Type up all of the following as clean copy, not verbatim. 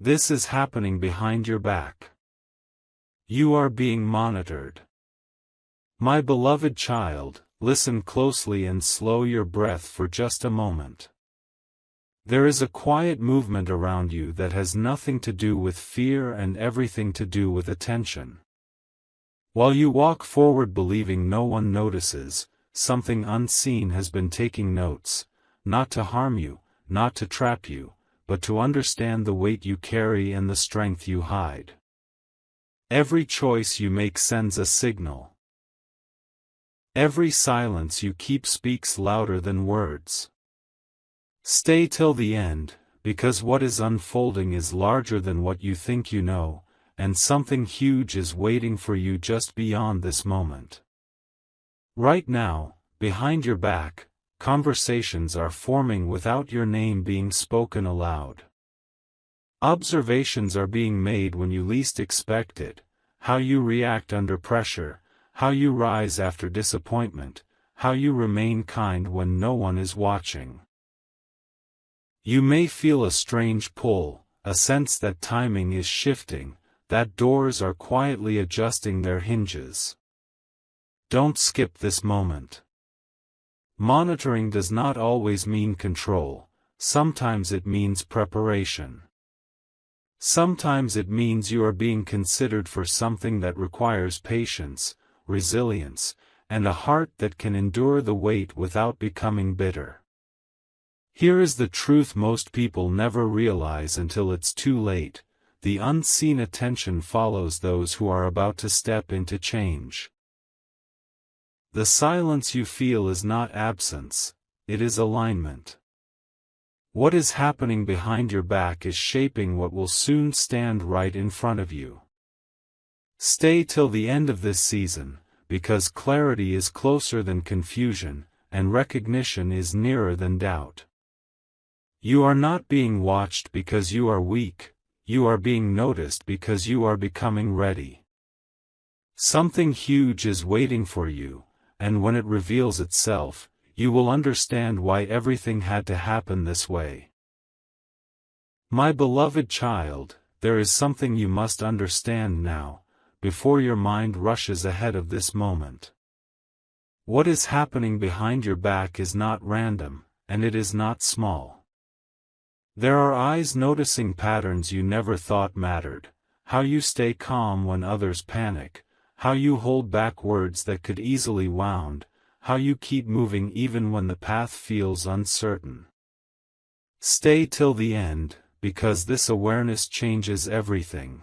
This is happening behind your back. You are being monitored. My beloved child, listen closely and slow your breath for just a moment. There is a quiet movement around you that has nothing to do with fear and everything to do with attention. While you walk forward believing no one notices, something unseen has been taking notes, not to harm you, not to trap you, but to understand the weight you carry and the strength you hide. Every choice you make sends a signal. Every silence you keep speaks louder than words. Stay till the end, because what is unfolding is larger than what you think you know, and something huge is waiting for you just beyond this moment. Right now, behind your back, conversations are forming without your name being spoken aloud. Observations are being made when you least expect it: how you react under pressure, how you rise after disappointment, how you remain kind when no one is watching. You may feel a strange pull, a sense that timing is shifting, that doors are quietly adjusting their hinges. Don't skip this moment. Monitoring does not always mean control, sometimes it means preparation. Sometimes it means you are being considered for something that requires patience, resilience, and a heart that can endure the weight without becoming bitter. Here is the truth most people never realize until it's too late: the unseen attention follows those who are about to step into change. The silence you feel is not absence, it is alignment. What is happening behind your back is shaping what will soon stand right in front of you. Stay till the end of this season, because clarity is closer than confusion, and recognition is nearer than doubt. You are not being watched because you are weak, you are being noticed because you are becoming ready. Something huge is waiting for you, and when it reveals itself, you will understand why everything had to happen this way. My beloved child, there is something you must understand now, before your mind rushes ahead of this moment. What is happening behind your back is not random, and it is not small. There are eyes noticing patterns you never thought mattered: how you stay calm when others panic, how you hold back words that could easily wound, how you keep moving even when the path feels uncertain. Stay till the end, because this awareness changes everything.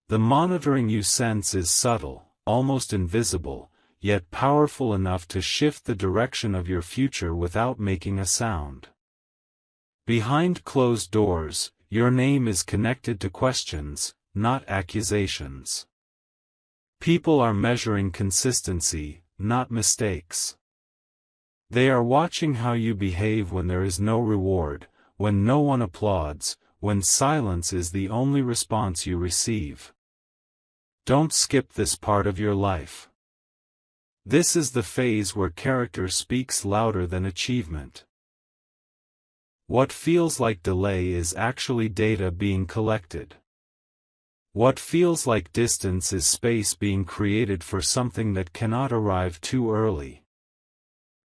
The monitoring you sense is subtle, almost invisible, yet powerful enough to shift the direction of your future without making a sound. Behind closed doors, your name is connected to questions, not accusations. People are measuring consistency, not mistakes. They are watching how you behave when there is no reward, when no one applauds, when silence is the only response you receive. Don't skip this part of your life. This is the phase where character speaks louder than achievement. What feels like delay is actually data being collected. What feels like distance is space being created for something that cannot arrive too early.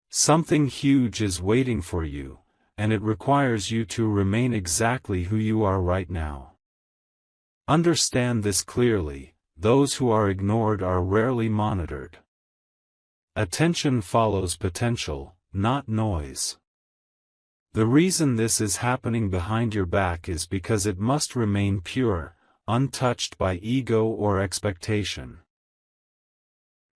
Something huge is waiting for you, and it requires you to remain exactly who you are right now. Understand this clearly: those who are ignored are rarely monitored. Attention follows potential, not noise. The reason this is happening behind your back is because it must remain pure, untouched by ego or expectation.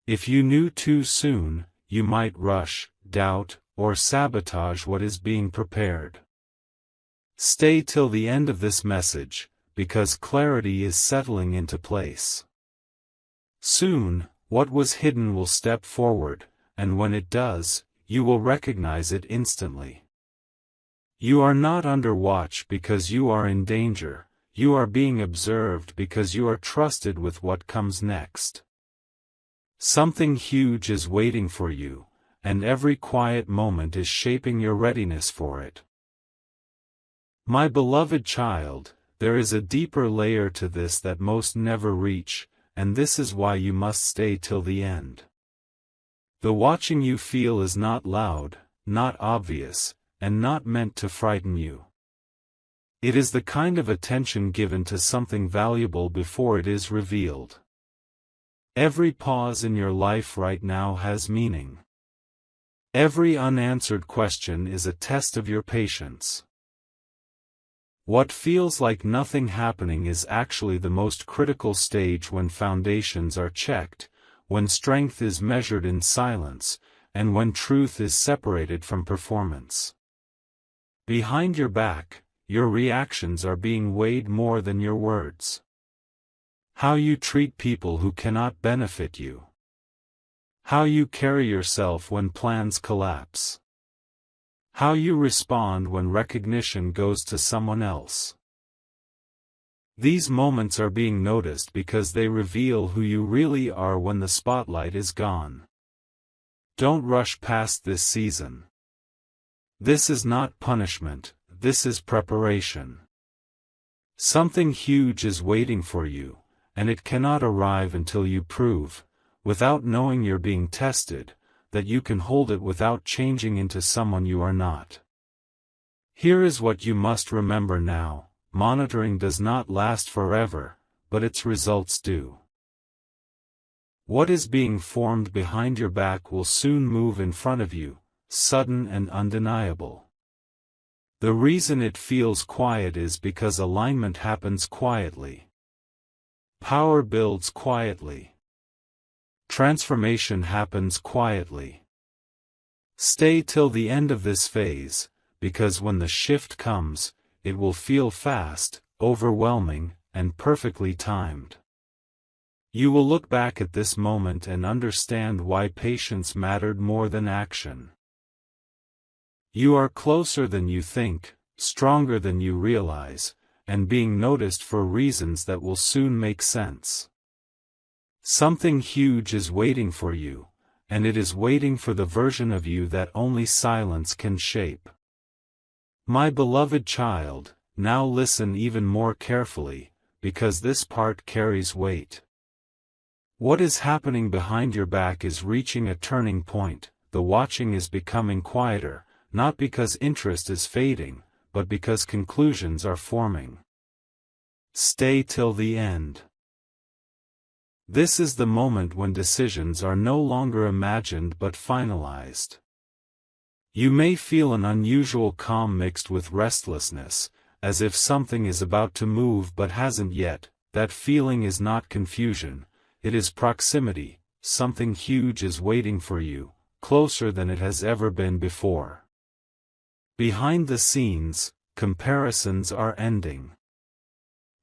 If you knew too soon, you might rush, doubt, or sabotage what is being prepared. Stay till the end of this message, because clarity is settling into place. Soon, what was hidden will step forward, and when it does, you will recognize it instantly. You are not under watch because you are in danger, you are being observed because you are trusted with what comes next. Something huge is waiting for you, and every quiet moment is shaping your readiness for it. My beloved child, there is a deeper layer to this that most never reach, and this is why you must stay till the end. The watching you feel is not loud, not obvious, and not meant to frighten you. It is the kind of attention given to something valuable before it is revealed. Every pause in your life right now has meaning. Every unanswered question is a test of your patience. What feels like nothing happening is actually the most critical stage when foundations are checked, when strength is measured in silence, and when truth is separated from performance. Behind your back, your reactions are being weighed more than your words. How you treat people who cannot benefit you. How you carry yourself when plans collapse. How you respond when recognition goes to someone else. These moments are being noticed because they reveal who you really are when the spotlight is gone. Don't rush past this season. This is not punishment, this is preparation. Something huge is waiting for you, and it cannot arrive until you prove, without knowing you're being tested, that you can hold it without changing into someone you are not. Here is what you must remember now: monitoring does not last forever, but its results do. What is being formed behind your back will soon move in front of you, sudden and undeniable. The reason it feels quiet is because alignment happens quietly. Power builds quietly. Transformation happens quietly. Stay till the end of this phase, because when the shift comes, it will feel fast, overwhelming, and perfectly timed. You will look back at this moment and understand why patience mattered more than action. You are closer than you think, stronger than you realize, and being noticed for reasons that will soon make sense. Something huge is waiting for you, and it is waiting for the version of you that only silence can shape. My beloved child, now listen even more carefully, because this part carries weight. What is happening behind your back is reaching a turning point. The watching is becoming quieter, not because interest is fading, but because conclusions are forming. Stay till the end. This is the moment when decisions are no longer imagined but finalized. You may feel an unusual calm mixed with restlessness, as if something is about to move but hasn't yet. That feeling is not confusion, it is proximity. Something huge is waiting for you, closer than it has ever been before. Behind the scenes, comparisons are ending.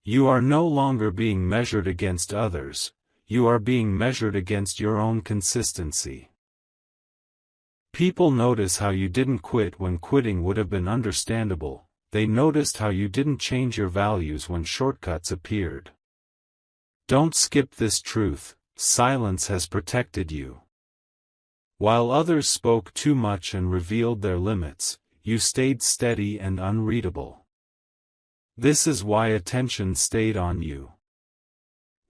You are no longer being measured against others, you are being measured against your own consistency. People notice how you didn't quit when quitting would have been understandable. They noticed how you didn't change your values when shortcuts appeared. Don't skip this truth: silence has protected you. While others spoke too much and revealed their limits, you stayed steady and unreadable. This is why attention stayed on you.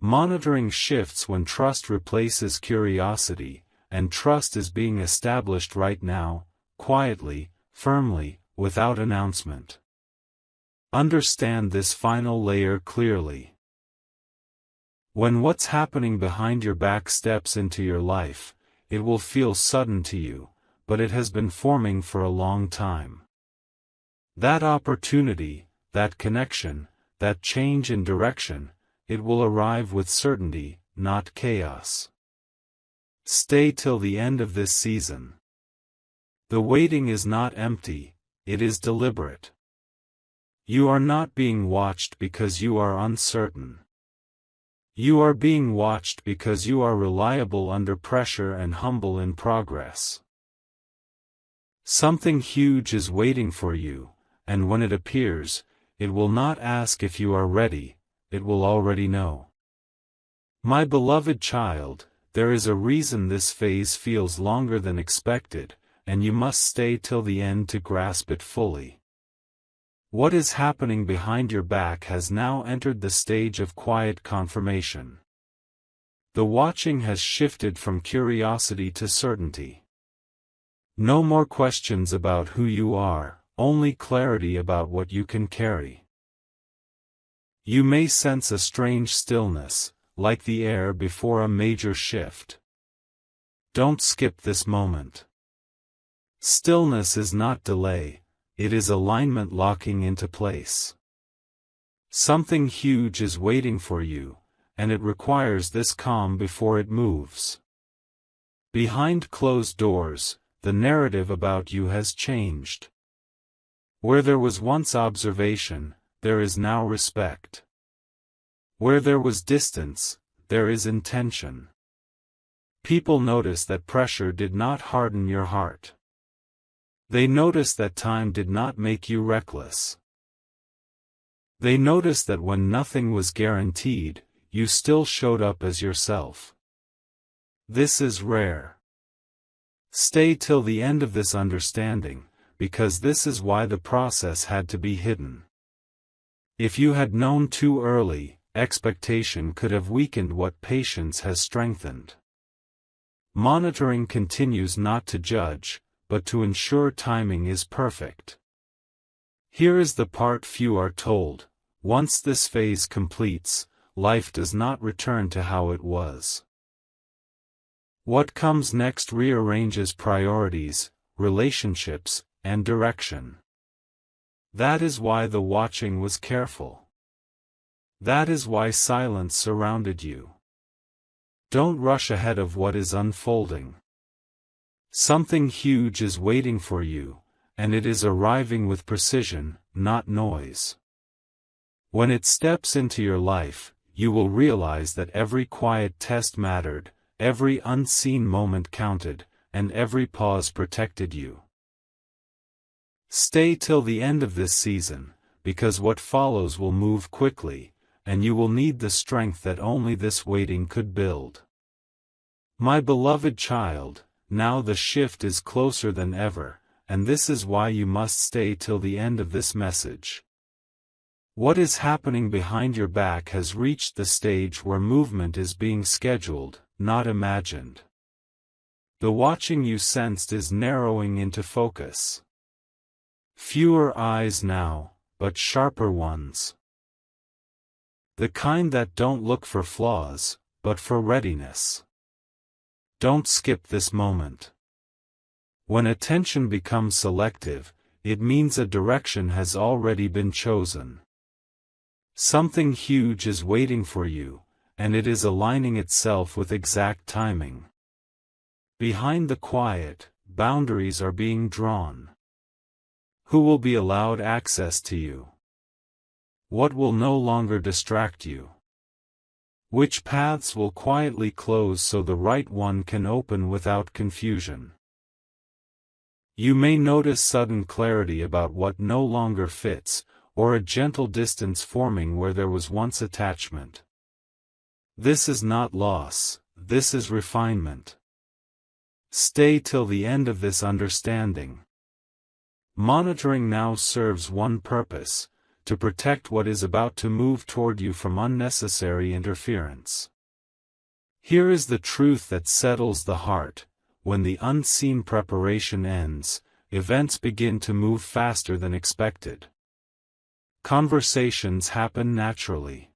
Monitoring shifts when trust replaces curiosity, and trust is being established right now, quietly, firmly, without announcement. Understand this final layer clearly. When what's happening behind your back steps into your life, it will feel sudden to you, but it has been forming for a long time. That opportunity, that connection, that change in direction, it will arrive with certainty, not chaos. Stay till the end of this season. The waiting is not empty, it is deliberate. You are not being watched because you are uncertain. You are being watched because you are reliable under pressure and humble in progress. Something huge is waiting for you, and when it appears, it will not ask if you are ready, it will already know. My beloved child, there is a reason this phase feels longer than expected, and you must stay till the end to grasp it fully. What is happening behind your back has now entered the stage of quiet confirmation. The watching has shifted from curiosity to certainty. No more questions about who you are, only clarity about what you can carry. You may sense a strange stillness, like the air before a major shift. Don't skip this moment. Stillness is not delay, it is alignment locking into place. Something huge is waiting for you, and it requires this calm before it moves. Behind closed doors, the narrative about you has changed. Where there was once observation, there is now respect. Where there was distance, there is intention. People notice that pressure did not harden your heart. They notice that time did not make you reckless. They notice that when nothing was guaranteed, you still showed up as yourself. This is rare. Stay till the end of this understanding, because this is why the process had to be hidden. If you had known too early, expectation could have weakened what patience has strengthened. Monitoring continues not to judge, but to ensure timing is perfect. Here is the part few are told: once this phase completes, life does not return to how it was. What comes next rearranges priorities, relationships, and direction. That is why the watching was careful. That is why silence surrounded you. Don't rush ahead of what is unfolding. Something huge is waiting for you, and it is arriving with precision, not noise. When it steps into your life, you will realize that every quiet test mattered, every unseen moment counted, and every pause protected you. Stay till the end of this season, because what follows will move quickly, and you will need the strength that only this waiting could build. My beloved child, now the shift is closer than ever, and this is why you must stay till the end of this message. What is happening behind your back has reached the stage where movement is being scheduled, not imagined. The watching you sensed is narrowing into focus. Fewer eyes now, but sharper ones. The kind that don't look for flaws, but for readiness. Don't skip this moment. When attention becomes selective, it means a direction has already been chosen. Something huge is waiting for you, and it is aligning itself with exact timing. Behind the quiet, boundaries are being drawn. Who will be allowed access to you? What will no longer distract you? Which paths will quietly close so the right one can open without confusion? You may notice sudden clarity about what no longer fits, or a gentle distance forming where there was once attachment. This is not loss, this is refinement. Stay till the end of this understanding. Monitoring now serves one purpose: to protect what is about to move toward you from unnecessary interference. Here is the truth that settles the heart: when the unseen preparation ends, events begin to move faster than expected. Conversations happen naturally.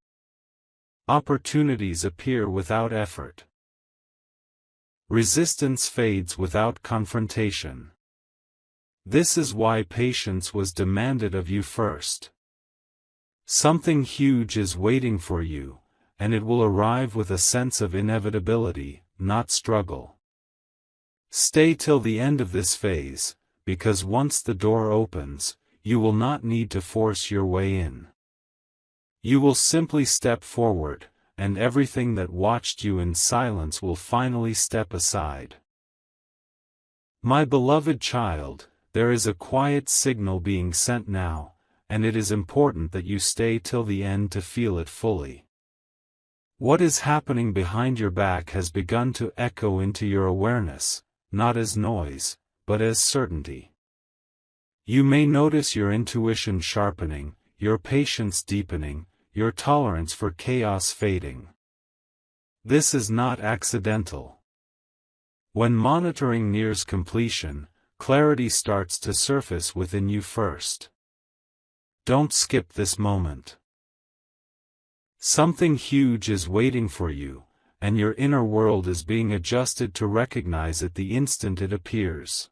Opportunities appear without effort. Resistance fades without confrontation. This is why patience was demanded of you first. Something huge is waiting for you, and it will arrive with a sense of inevitability, not struggle. Stay till the end of this phase, because once the door opens, you will not need to force your way in. You will simply step forward, and everything that watched you in silence will finally step aside. My beloved child, there is a quiet signal being sent now, and it is important that you stay till the end to feel it fully. What is happening behind your back has begun to echo into your awareness, not as noise, but as certainty. You may notice your intuition sharpening, your patience deepening, your tolerance for chaos fading. This is not accidental. When monitoring nears completion, clarity starts to surface within you first. Don't skip this moment. Something huge is waiting for you, and your inner world is being adjusted to recognize it the instant it appears.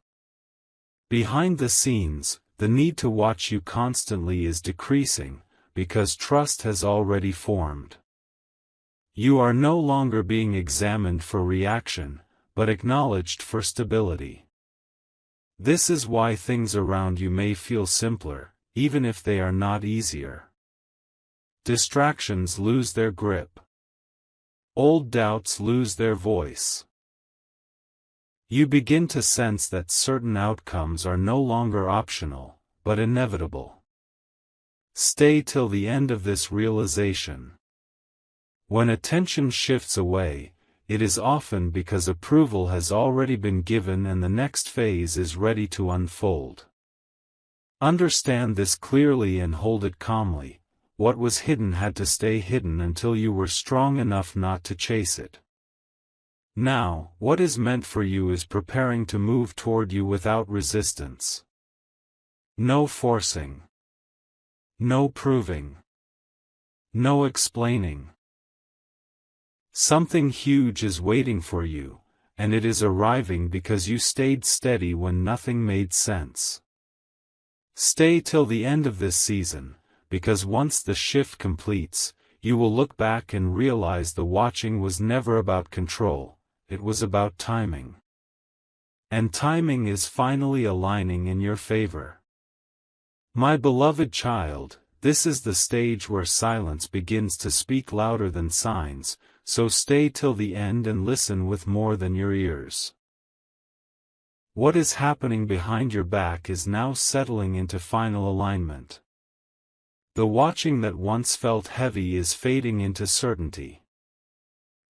Behind the scenes, the need to watch you constantly is decreasing, because trust has already formed. You are no longer being examined for reaction, but acknowledged for stability. This is why things around you may feel simpler, even if they are not easier. Distractions lose their grip. Old doubts lose their voice. You begin to sense that certain outcomes are no longer optional, but inevitable. Stay till the end of this realization. When attention shifts away, it is often because approval has already been given and the next phase is ready to unfold. Understand this clearly and hold it calmly. What was hidden had to stay hidden until you were strong enough not to chase it. Now, what is meant for you is preparing to move toward you without resistance. No forcing. No proving. No explaining. Something huge is waiting for you, and it is arriving because you stayed steady when nothing made sense. Stay till the end of this season, because once the shift completes, you will look back and realize the watching was never about control, it was about timing. And timing is finally aligning in your favor. My beloved child, this is the stage where silence begins to speak louder than signs, so stay till the end and listen with more than your ears. What is happening behind your back is now settling into final alignment. The watching that once felt heavy is fading into certainty.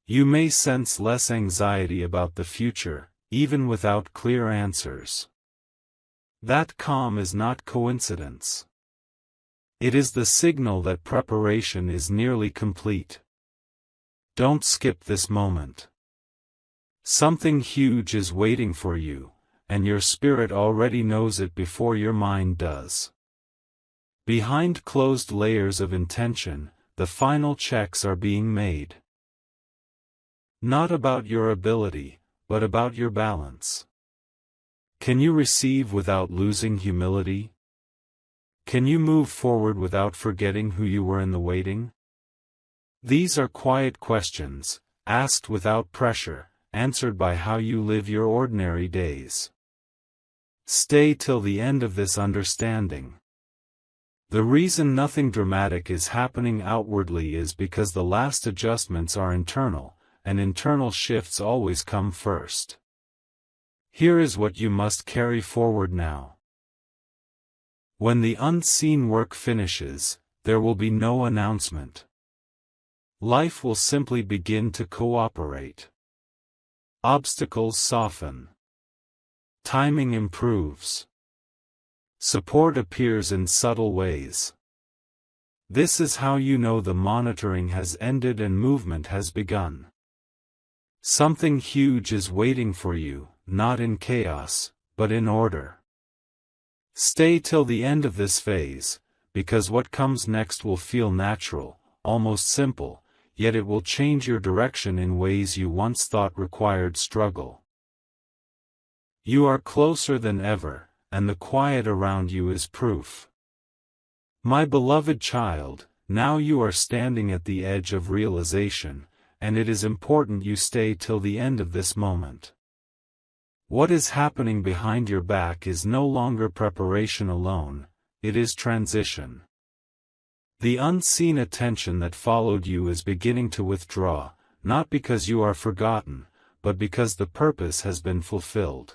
You may sense less anxiety about the future, even without clear answers. That calm is not coincidence. It is the signal that preparation is nearly complete. Don't skip this moment. Something huge is waiting for you, and your spirit already knows it before your mind does. Behind closed layers of intention, the final checks are being made. Not about your ability, but about your balance. Can you receive without losing humility? Can you move forward without forgetting who you were in the waiting? These are quiet questions, asked without pressure, answered by how you live your ordinary days. Stay till the end of this understanding. The reason nothing dramatic is happening outwardly is because the last adjustments are internal, and internal shifts always come first. Here is what you must carry forward now. When the unseen work finishes, there will be no announcement. Life will simply begin to cooperate. Obstacles soften. Timing improves. Support appears in subtle ways. This is how you know the monitoring has ended and movement has begun. Something huge is waiting for you, not in chaos, but in order. Stay till the end of this phase, because what comes next will feel natural, almost simple, yet it will change your direction in ways you once thought required struggle. You are closer than ever, and the quiet around you is proof. My beloved child, now you are standing at the edge of realization, and it is important you stay till the end of this moment. What is happening behind your back is no longer preparation alone, it is transition. The unseen attention that followed you is beginning to withdraw, not because you are forgotten, but because the purpose has been fulfilled.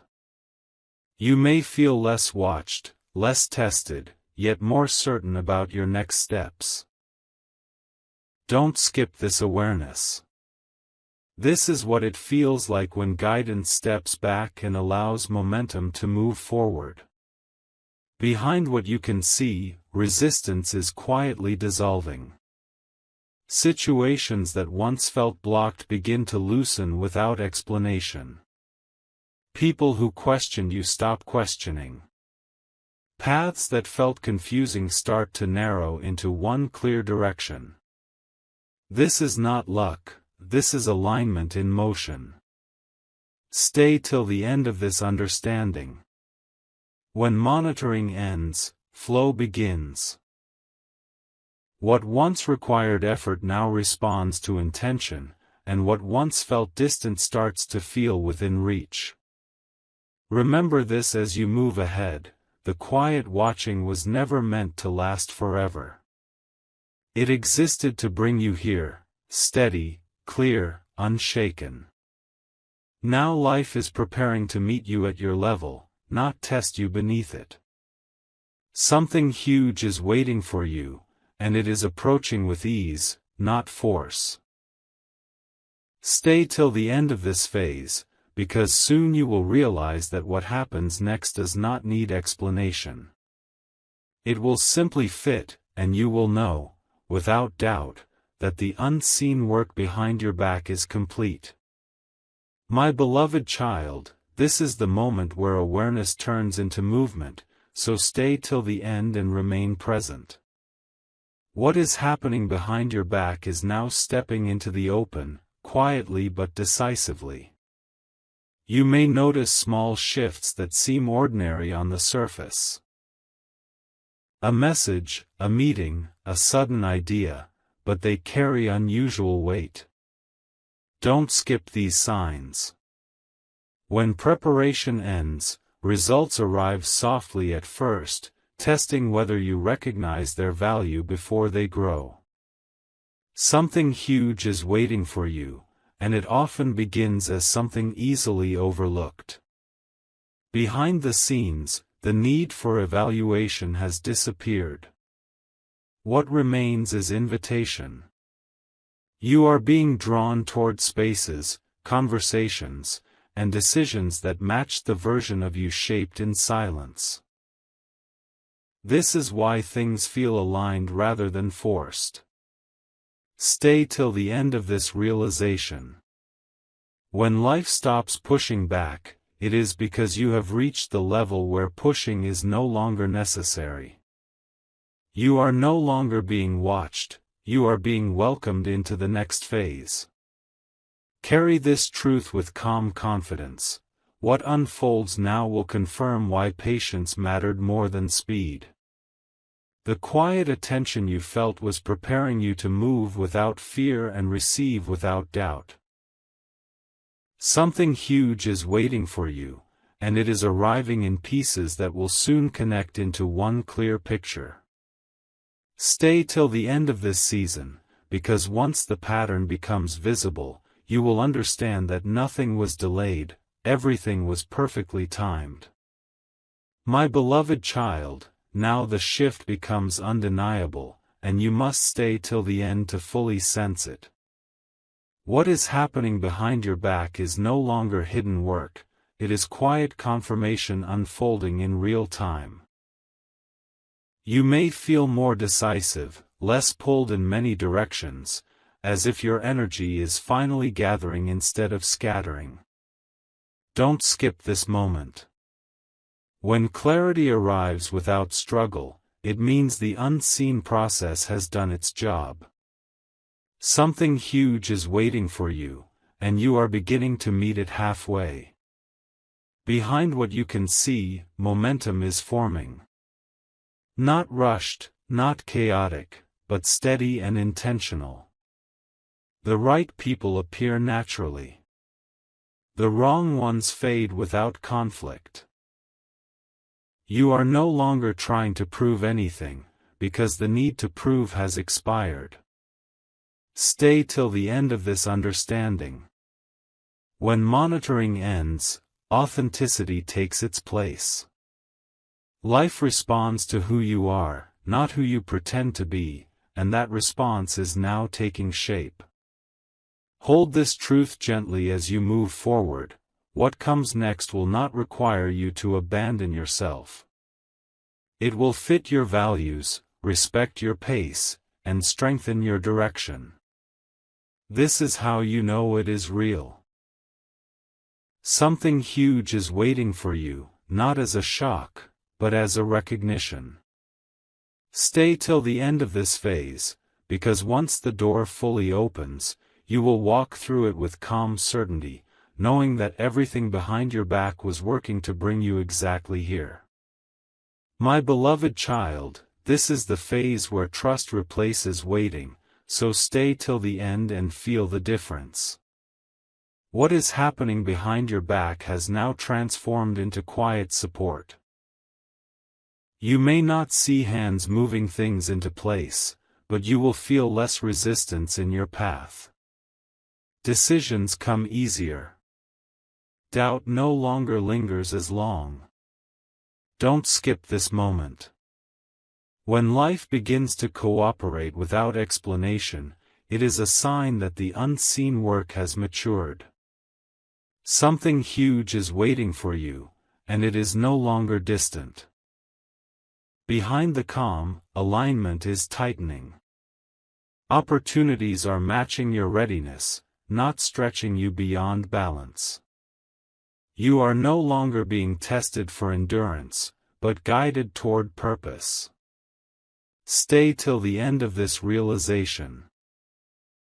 You may feel less watched, less tested, yet more certain about your next steps. Don't skip this awareness. This is what it feels like when guidance steps back and allows momentum to move forward. Behind what you can see, resistance is quietly dissolving. Situations that once felt blocked begin to loosen without explanation. People who questioned you stop questioning. Paths that felt confusing start to narrow into one clear direction. This is not luck, this is alignment in motion. Stay till the end of this understanding. When monitoring ends, flow begins. What once required effort now responds to intention, and what once felt distant starts to feel within reach. Remember this as you move ahead. The quiet watching was never meant to last forever. It existed to bring you here, steady, clear, unshaken. Now life is preparing to meet you at your level, not test you beneath it. Something huge is waiting for you, and it is approaching with ease, not force. Stay till the end of this phase, because soon you will realize that what happens next does not need explanation. It will simply fit, and you will know, without doubt, that the unseen work behind your back is complete. My beloved child, this is the moment where awareness turns into movement, so stay till the end and remain present. What is happening behind your back is now stepping into the open, quietly but decisively. You may notice small shifts that seem ordinary on the surface. A message, a meeting, a sudden idea, but they carry unusual weight. Don't skip these signs. When preparation ends, results arrive softly at first, testing whether you recognize their value before they grow. Something huge is waiting for you, and it often begins as something easily overlooked. Behind the scenes, the need for evaluation has disappeared. What remains is invitation. You are being drawn toward spaces, conversations, and decisions that match the version of you shaped in silence. This is why things feel aligned rather than forced. Stay till the end of this realization. When life stops pushing back, it is because you have reached the level where pushing is no longer necessary. You are no longer being watched, you are being welcomed into the next phase. Carry this truth with calm confidence. What unfolds now will confirm why patience mattered more than speed. The quiet attention you felt was preparing you to move without fear and receive without doubt. Something huge is waiting for you, and it is arriving in pieces that will soon connect into one clear picture. Stay till the end of this season, because once the pattern becomes visible, you will understand that nothing was delayed, everything was perfectly timed. My beloved child, now the shift becomes undeniable, and you must stay till the end to fully sense it. What is happening behind your back is no longer hidden work, it is quiet confirmation unfolding in real time. You may feel more decisive, less pulled in many directions, as if your energy is finally gathering instead of scattering. Don't skip this moment. When clarity arrives without struggle, it means the unseen process has done its job. Something huge is waiting for you, and you are beginning to meet it halfway. Behind what you can see, momentum is forming. Not rushed, not chaotic, but steady and intentional. The right people appear naturally. The wrong ones fade without conflict. You are no longer trying to prove anything, because the need to prove has expired. Stay till the end of this understanding. When monitoring ends, authenticity takes its place. Life responds to who you are, not who you pretend to be, and that response is now taking shape. Hold this truth gently as you move forward. What comes next will not require you to abandon yourself. It will fit your values, respect your pace, and strengthen your direction. This is how you know it is real. Something huge is waiting for you, not as a shock, but as a recognition. Stay till the end of this phase, because once the door fully opens, you will walk through it with calm certainty, knowing that everything behind your back was working to bring you exactly here. My beloved child, this is the phase where trust replaces waiting, so stay till the end and feel the difference. What is happening behind your back has now transformed into quiet support. You may not see hands moving things into place, but you will feel less resistance in your path. Decisions come easier. Doubt no longer lingers as long. Don't skip this moment. When life begins to cooperate without explanation, it is a sign that the unseen work has matured. Something huge is waiting for you, and it is no longer distant. Behind the calm, alignment is tightening. Opportunities are matching your readiness, not stretching you beyond balance. You are no longer being tested for endurance, but guided toward purpose. Stay till the end of this realization.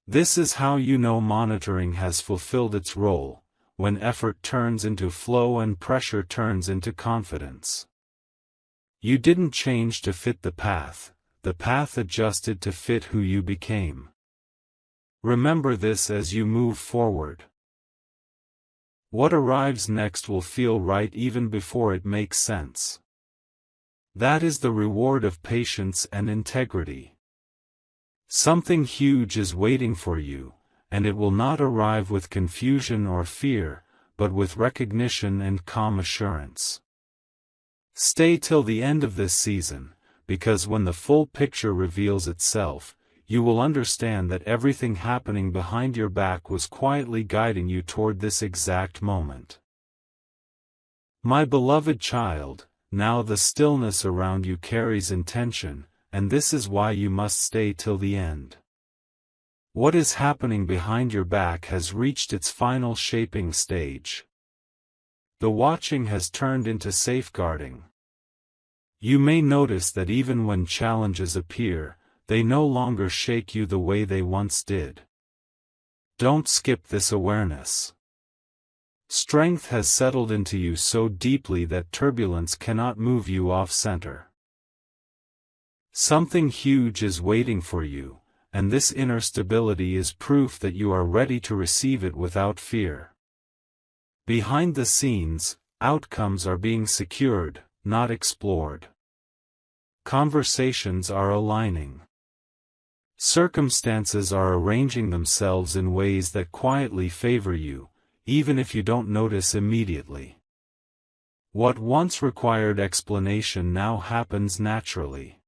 This is how you know monitoring has fulfilled its role, when effort turns into flow and pressure turns into confidence. You didn't change to fit the path adjusted to fit who you became. Remember this as you move forward. What arrives next will feel right even before it makes sense. That is the reward of patience and integrity. Something huge is waiting for you, and it will not arrive with confusion or fear, but with recognition and calm assurance. Stay till the end of this season, because when the full picture reveals itself, you will understand that everything happening behind your back was quietly guiding you toward this exact moment. My beloved child, now the stillness around you carries intention, and this is why you must stay till the end. What is happening behind your back has reached its final shaping stage. The watching has turned into safeguarding. You may notice that even when challenges appear, they no longer shake you the way they once did. Don't skip this awareness. Strength has settled into you so deeply that turbulence cannot move you off center. Something huge is waiting for you, and this inner stability is proof that you are ready to receive it without fear. Behind the scenes, outcomes are being secured, not explored. Conversations are aligning. Circumstances are arranging themselves in ways that quietly favor you, even if you don't notice immediately. What once required explanation now happens naturally.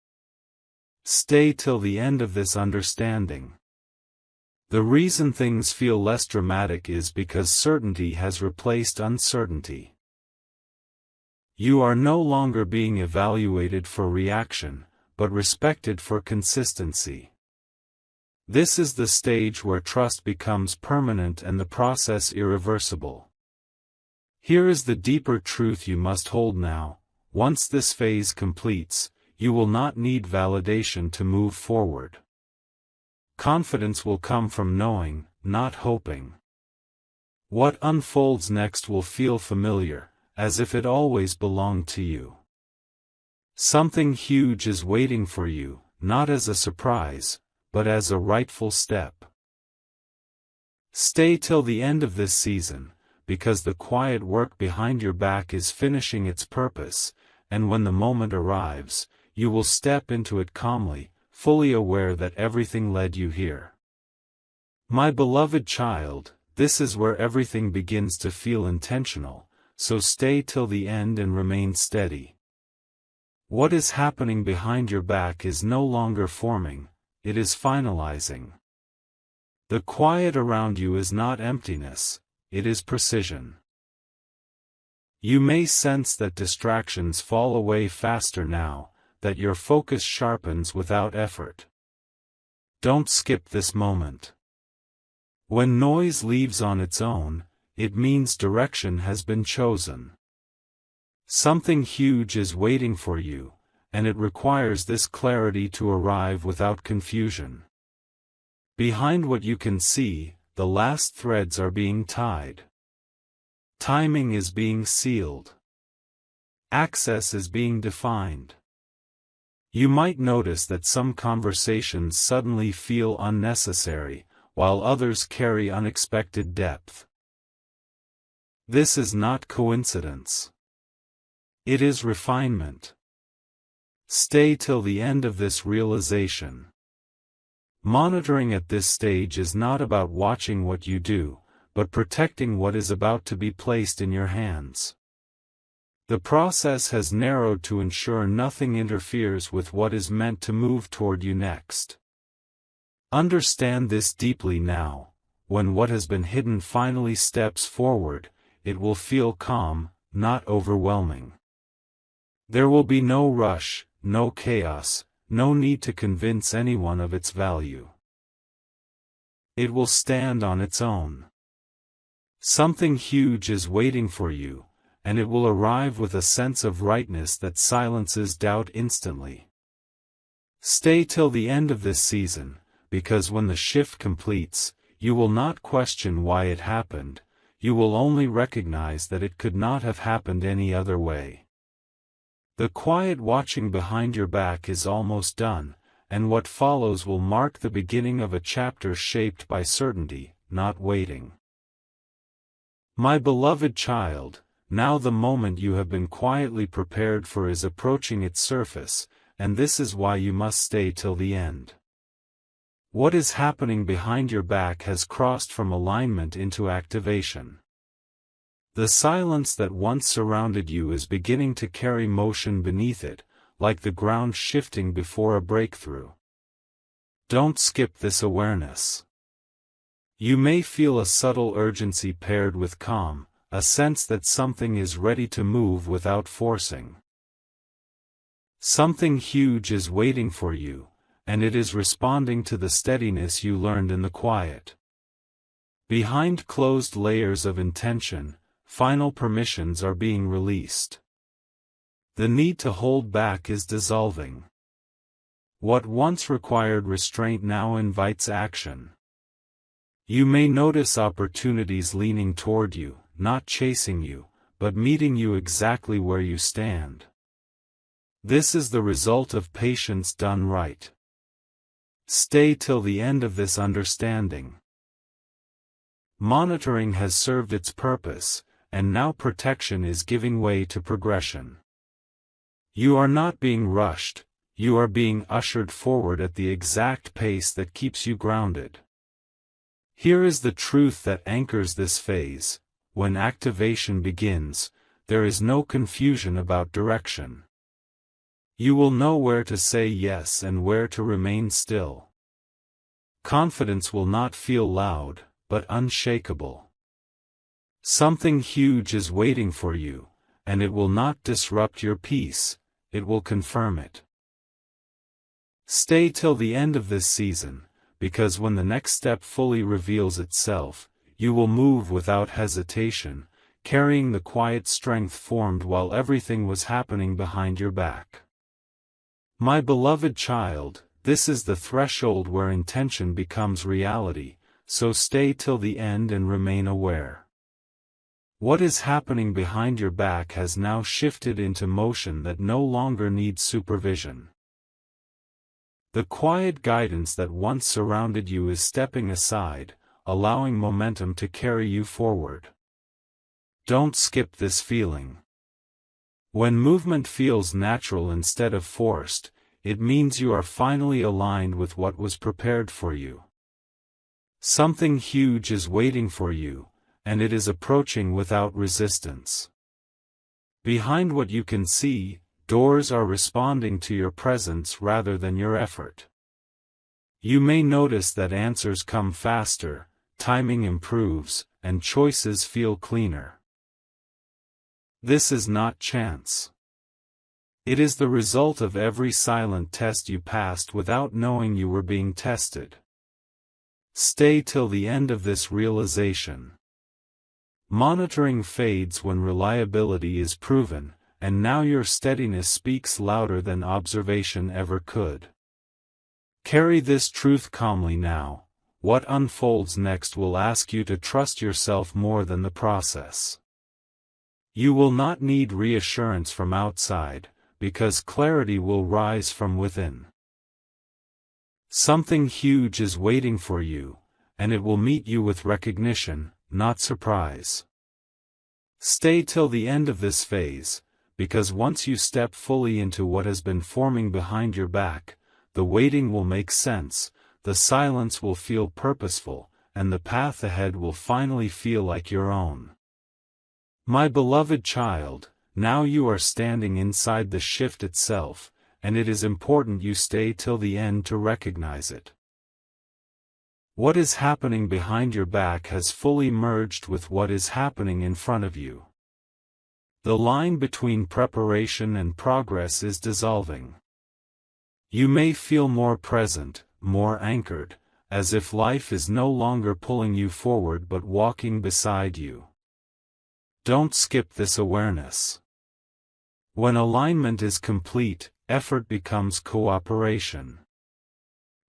Stay till the end of this understanding. The reason things feel less dramatic is because certainty has replaced uncertainty. You are no longer being evaluated for reaction, but respected for consistency. This is the stage where trust becomes permanent and the process irreversible. Here is the deeper truth you must hold now: once this phase completes, you will not need validation to move forward. Confidence will come from knowing, not hoping. What unfolds next will feel familiar, as if it always belonged to you. Something huge is waiting for you, not as a surprise, but as a rightful step. Stay till the end of this season, because the quiet work behind your back is finishing its purpose, and when the moment arrives, you will step into it calmly, fully aware that everything led you here. My beloved child, this is where everything begins to feel intentional, so stay till the end and remain steady. What is happening behind your back is no longer forming, it is finalizing. The quiet around you is not emptiness, it is precision. You may sense that distractions fall away faster now, that your focus sharpens without effort. Don't skip this moment. When noise leaves on its own, it means direction has been chosen. Something huge is waiting for you, and it requires this clarity to arrive without confusion. Behind what you can see, the last threads are being tied. Timing is being sealed. Access is being defined. You might notice that some conversations suddenly feel unnecessary, while others carry unexpected depth. This is not coincidence. It is refinement. Stay till the end of this realization. Monitoring at this stage is not about watching what you do, but protecting what is about to be placed in your hands. The process has narrowed to ensure nothing interferes with what is meant to move toward you next. Understand this deeply now. When what has been hidden finally steps forward, it will feel calm, not overwhelming. There will be no rush, no chaos, no need to convince anyone of its value. It will stand on its own. Something huge is waiting for you, and it will arrive with a sense of rightness that silences doubt instantly. Stay till the end of this season, because when the shift completes, you will not question why it happened, you will only recognize that it could not have happened any other way. The quiet watching behind your back is almost done, and what follows will mark the beginning of a chapter shaped by certainty, not waiting. My beloved child, now the moment you have been quietly prepared for is approaching its surface, and this is why you must stay till the end. What is happening behind your back has crossed from alignment into activation. The silence that once surrounded you is beginning to carry motion beneath it, like the ground shifting before a breakthrough. Don't skip this awareness. You may feel a subtle urgency paired with calm, a sense that something is ready to move without forcing. Something huge is waiting for you, and it is responding to the steadiness you learned in the quiet. Behind closed layers of intention, final permissions are being released. The need to hold back is dissolving. What once required restraint now invites action. You may notice opportunities leaning toward you, not chasing you, but meeting you exactly where you stand. This is the result of patience done right. Stay till the end of this understanding. Monitoring has served its purpose, and now protection is giving way to progression. You are not being rushed, you are being ushered forward at the exact pace that keeps you grounded. Here is the truth that anchors this phase: when activation begins, there is no confusion about direction. You will know where to say yes and where to remain still. Confidence will not feel loud, but unshakable. Something huge is waiting for you, and it will not disrupt your peace, it will confirm it. Stay till the end of this season, because when the next step fully reveals itself, you will move without hesitation, carrying the quiet strength formed while everything was happening behind your back. My beloved child, this is the threshold where intention becomes reality, so stay till the end and remain aware. What is happening behind your back has now shifted into motion that no longer needs supervision. The quiet guidance that once surrounded you is stepping aside, allowing momentum to carry you forward. Don't skip this feeling. When movement feels natural instead of forced, it means you are finally aligned with what was prepared for you. Something huge is waiting for you, and it is approaching without resistance. Behind what you can see, doors are responding to your presence rather than your effort. You may notice that answers come faster, timing improves, and choices feel cleaner. This is not chance. It is the result of every silent test you passed without knowing you were being tested. Stay till the end of this realization. Monitoring fades when reliability is proven, and now your steadiness speaks louder than observation ever could. Carry this truth calmly now. What unfolds next will ask you to trust yourself more than the process. You will not need reassurance from outside, because clarity will rise from within. Something huge is waiting for you, and it will meet you with recognition, not surprise. Stay till the end of this phase, because once you step fully into what has been forming behind your back, the waiting will make sense, the silence will feel purposeful, and the path ahead will finally feel like your own. My beloved child, now you are standing inside the shift itself, and it is important you stay till the end to recognize it. What is happening behind your back has fully merged with what is happening in front of you. The line between preparation and progress is dissolving. You may feel more present, more anchored, as if life is no longer pulling you forward but walking beside you. Don't skip this awareness. When alignment is complete, effort becomes cooperation.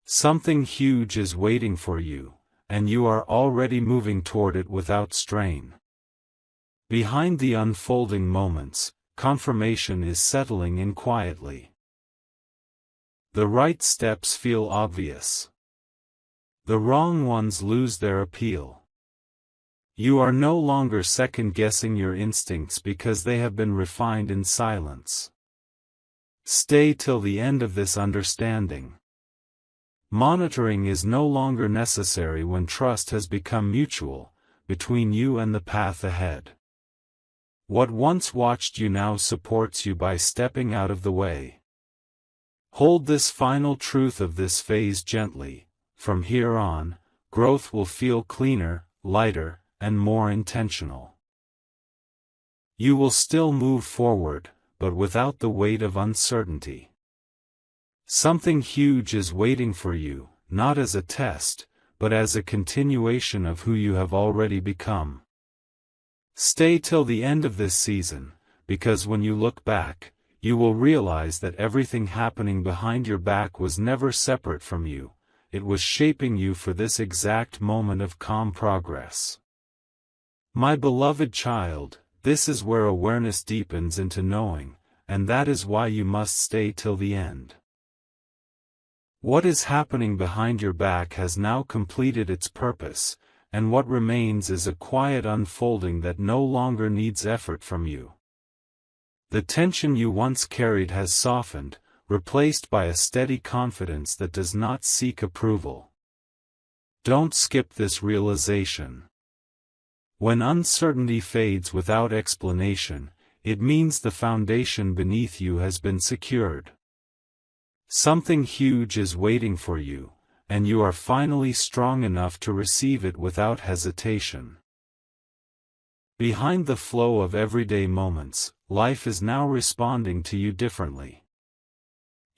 Something huge is waiting for you, and you are already moving toward it without strain. Behind the unfolding moments, confirmation is settling in quietly. The right steps feel obvious. The wrong ones lose their appeal. You are no longer second-guessing your instincts because they have been refined in silence. Stay till the end of this understanding. Monitoring is no longer necessary when trust has become mutual, between you and the path ahead. What once watched you now supports you by stepping out of the way. Hold this final truth of this phase gently. From here on, growth will feel cleaner, lighter, and more intentional. You will still move forward, but without the weight of uncertainty. Something huge is waiting for you, not as a test, but as a continuation of who you have already become. Stay till the end of this season, because when you look back, you will realize that everything happening behind your back was never separate from you. It was shaping you for this exact moment of calm progress. My beloved child, this is where awareness deepens into knowing, and that is why you must stay till the end. What is happening behind your back has now completed its purpose, and what remains is a quiet unfolding that no longer needs effort from you. The tension you once carried has softened, replaced by a steady confidence that does not seek approval. Don't skip this realization. When uncertainty fades without explanation, it means the foundation beneath you has been secured. Something huge is waiting for you, and you are finally strong enough to receive it without hesitation. Behind the flow of everyday moments, life is now responding to you differently.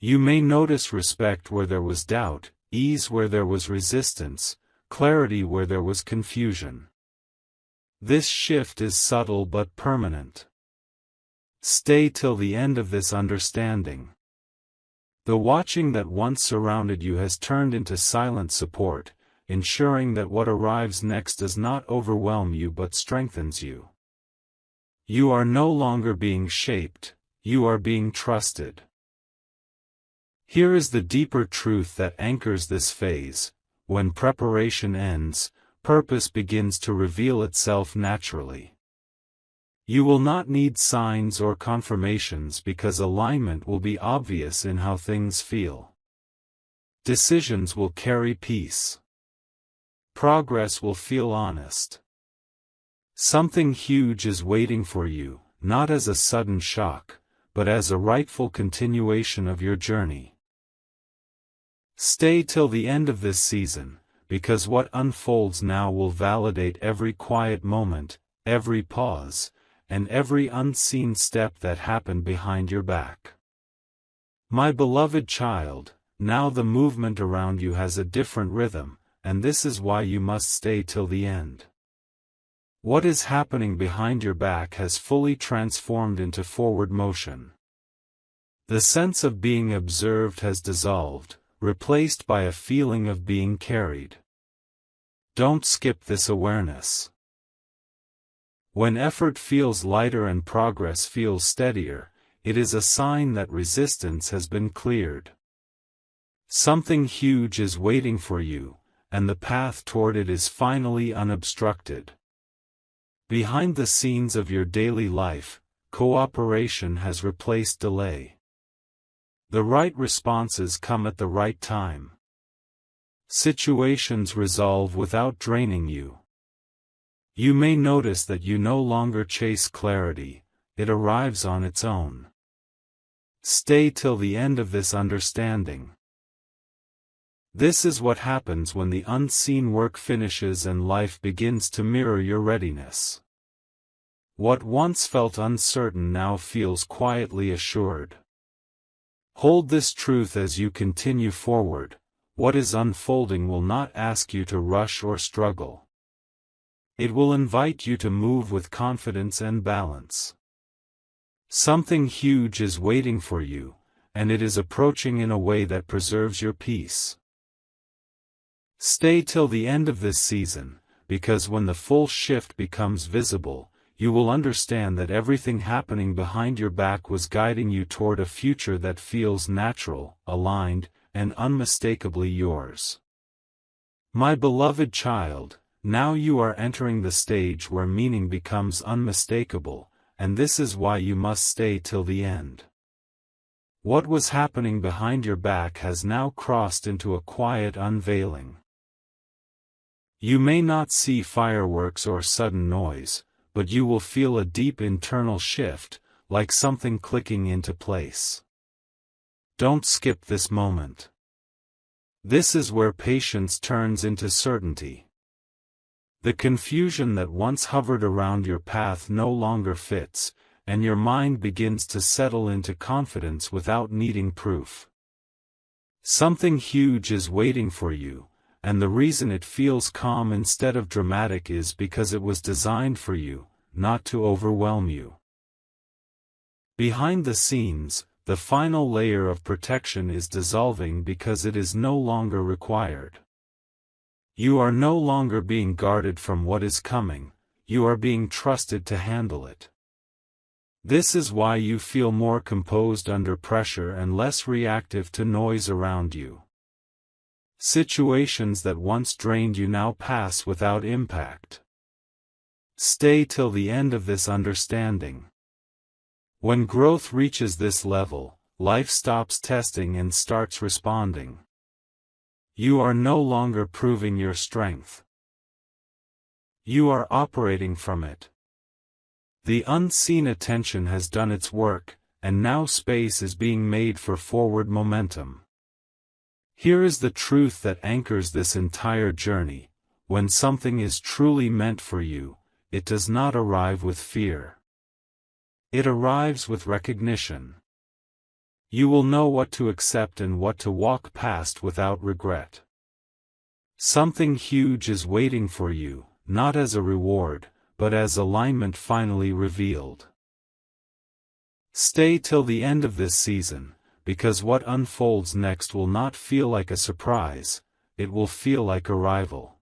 You may notice respect where there was doubt, ease where there was resistance, clarity where there was confusion. This shift is subtle but permanent. Stay till the end of this understanding. The watching that once surrounded you has turned into silent support, ensuring that what arrives next does not overwhelm you but strengthens you. You are no longer being shaped, you are being trusted. Here is the deeper truth that anchors this phase: when preparation ends, purpose begins to reveal itself naturally. You will not need signs or confirmations because alignment will be obvious in how things feel. Decisions will carry peace. Progress will feel honest. Something huge is waiting for you, not as a sudden shock, but as a rightful continuation of your journey. Stay till the end of this season, because what unfolds now will validate every quiet moment, every pause, and every unseen step that happened behind your back. My beloved child, now the movement around you has a different rhythm, and this is why you must stay till the end. What is happening behind your back has fully transformed into forward motion. The sense of being observed has dissolved, replaced by a feeling of being carried. Don't skip this awareness. When effort feels lighter and progress feels steadier, it is a sign that resistance has been cleared. Something huge is waiting for you, and the path toward it is finally unobstructed. Behind the scenes of your daily life, cooperation has replaced delay. The right responses come at the right time. Situations resolve without draining you. You may notice that you no longer chase clarity, it arrives on its own. Stay till the end of this understanding. This is what happens when the unseen work finishes and life begins to mirror your readiness. What once felt uncertain now feels quietly assured. Hold this truth as you continue forward. What is unfolding will not ask you to rush or struggle. It will invite you to move with confidence and balance. Something huge is waiting for you, and it is approaching in a way that preserves your peace. Stay till the end of this season, because when the full shift becomes visible, you will understand that everything happening behind your back was guiding you toward a future that feels natural, aligned, and unmistakably yours. My beloved child, now you are entering the stage where meaning becomes unmistakable, and this is why you must stay till the end. What was happening behind your back has now crossed into a quiet unveiling. You may not see fireworks or sudden noise, but you will feel a deep internal shift, like something clicking into place. Don't skip this moment. This is where patience turns into certainty. The confusion that once hovered around your path no longer fits, and your mind begins to settle into confidence without needing proof. Something huge is waiting for you, and the reason it feels calm instead of dramatic is because it was designed for you, not to overwhelm you. Behind the scenes, the final layer of protection is dissolving because it is no longer required. You are no longer being guarded from what is coming, you are being trusted to handle it. This is why you feel more composed under pressure and less reactive to noise around you. Situations that once drained you now pass without impact. Stay till the end of this understanding. When growth reaches this level, life stops testing and starts responding. You are no longer proving your strength. You are operating from it. The unseen attention has done its work, and now space is being made for forward momentum. Here is the truth that anchors this entire journey: when something is truly meant for you, it does not arrive with fear. It arrives with recognition. You will know what to accept and what to walk past without regret. Something huge is waiting for you, not as a reward, but as alignment finally revealed. Stay till the end of this season, because what unfolds next will not feel like a surprise, it will feel like arrival.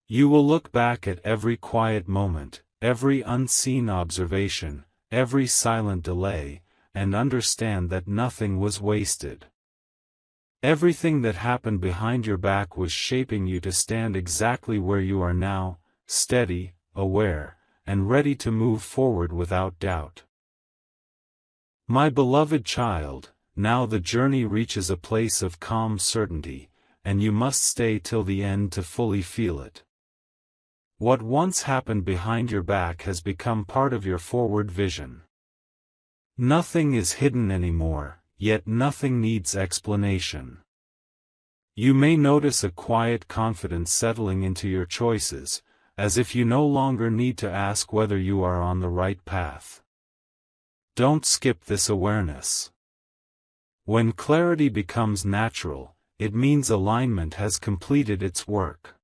You will look back at every quiet moment, every unseen observation, every silent delay, and understand that nothing was wasted. Everything that happened behind your back was shaping you to stand exactly where you are now, steady, aware, and ready to move forward without doubt. My beloved child, now the journey reaches a place of calm certainty, and you must stay till the end to fully feel it. What once happened behind your back has become part of your forward vision. Nothing is hidden anymore, yet nothing needs explanation. You may notice a quiet confidence settling into your choices, as if you no longer need to ask whether you are on the right path. Don't skip this awareness. When clarity becomes natural, it means alignment has completed its work.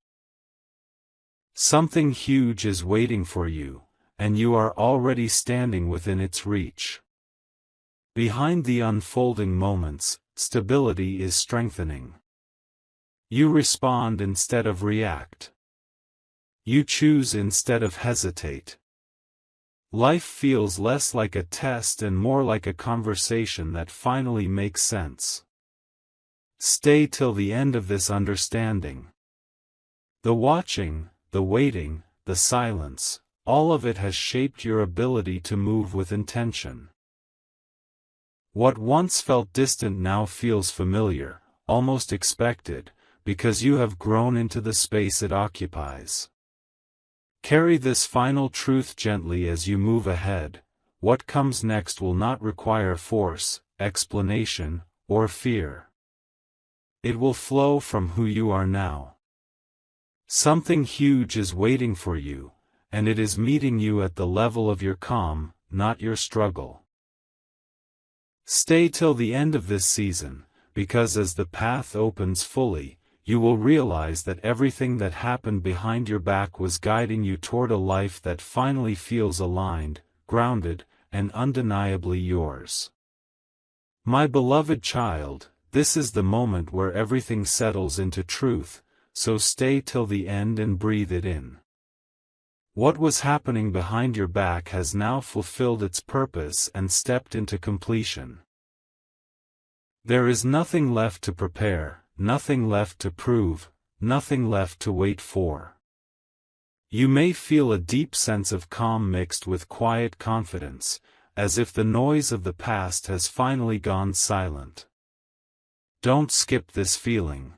Something huge is waiting for you, and you are already standing within its reach. Behind the unfolding moments, stability is strengthening. You respond instead of react. You choose instead of hesitate. Life feels less like a test and more like a conversation that finally makes sense. Stay till the end of this understanding. The watching, the waiting, the silence, all of it has shaped your ability to move with intention. What once felt distant now feels familiar, almost expected, because you have grown into the space it occupies. Carry this final truth gently as you move ahead. What comes next will not require force, explanation, or fear. It will flow from who you are now. Something huge is waiting for you, and it is meeting you at the level of your calm, not your struggle. Stay till the end of this season, because as the path opens fully, you will realize that everything that happened behind your back was guiding you toward a life that finally feels aligned, grounded, and undeniably yours. My beloved child, this is the moment where everything settles into truth, so stay till the end and breathe it in. What was happening behind your back has now fulfilled its purpose and stepped into completion. There is nothing left to prepare, nothing left to prove, nothing left to wait for. You may feel a deep sense of calm mixed with quiet confidence, as if the noise of the past has finally gone silent. Don't skip this feeling.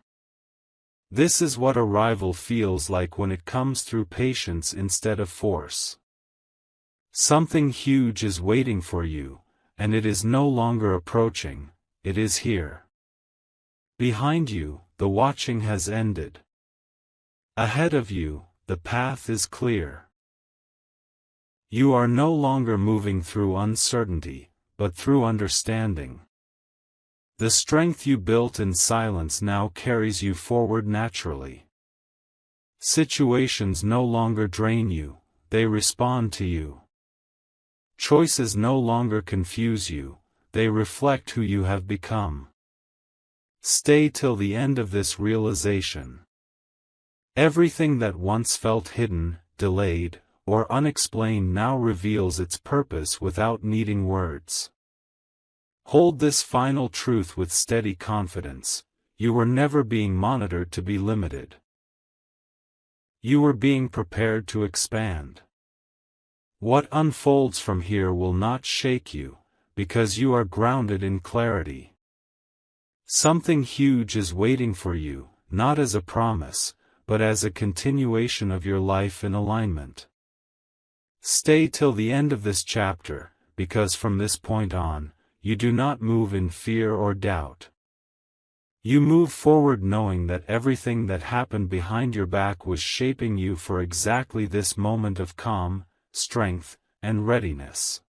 This is what arrival feels like when it comes through patience instead of force. Something huge is waiting for you, and it is no longer approaching, it is here. Behind you, the watching has ended. Ahead of you, the path is clear. You are no longer moving through uncertainty, but through understanding. The strength you built in silence now carries you forward naturally. Situations no longer drain you, they respond to you. Choices no longer confuse you, they reflect who you have become. Stay till the end of this realization. Everything that once felt hidden, delayed, or unexplained now reveals its purpose without needing words. Hold this final truth with steady confidence: you were never being monitored to be limited. You were being prepared to expand. What unfolds from here will not shake you, because you are grounded in clarity. Something huge is waiting for you, not as a promise, but as a continuation of your life in alignment. Stay till the end of this chapter, because from this point on, you do not move in fear or doubt. You move forward knowing that everything that happened behind your back was shaping you for exactly this moment of calm, strength, and readiness.